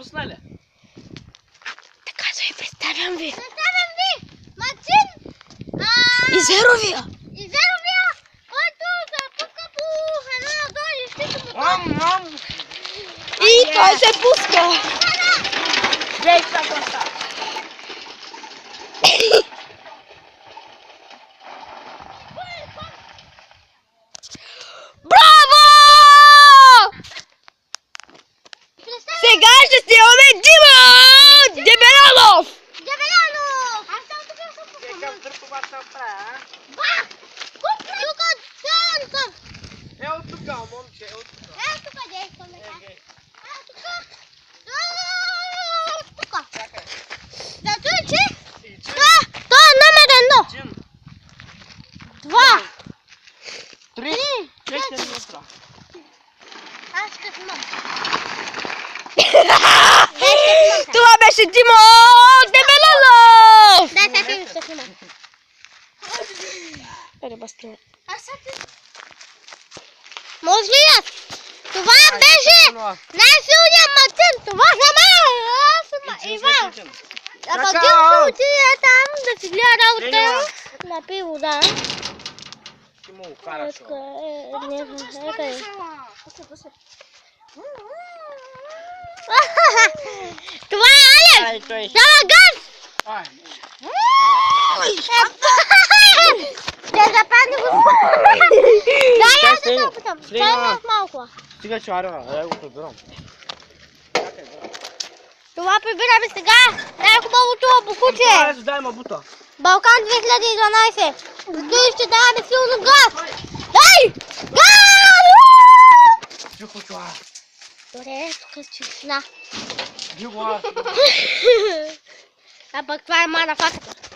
Пуснали? Така се представям ви. Представям ви Максим Изеровия. Изеровия, който се пуска по едно надолу и ще му Мам! И той се пуска. Гледай това става. Браво! Сега ще снимаме Дима Дебелянов. Дебелянов! Аз съм тук съм пускам. Какъв друг това ще направя, а? Ба! Тук цялен съм. Ево тук, момче, ево тук. Тук действам така. Ей, Тук. Тук. Да чуй, че? и Джим. Това е номер 1. Джим. 2. 3. 4 метра. Аз ще снимам. Това беше Дима Дебелянов. Дай сега ти ще снимам. Аз сега ти... Може ли аз? Това беше най-силният Максим. Това за мен. Аз съм Иван. А Максим ще отиде там да си гледа работа. Напи вода. Ти му хорошо. Това е Алекс! Ай, той. Дава газ! Ай. Ще западне го. Дай аз да се опитам. Дай нас малко. Стига чара, я го прибирам. Това прибираме сега. Най-хубавото бухуче. Дай ма бута. Балкан 2012. Зато ще даваме силно газ. Дай! Газ! Тихо, чуа. Добре, тук е тишина. Диго, аз. А пък това е манафаката.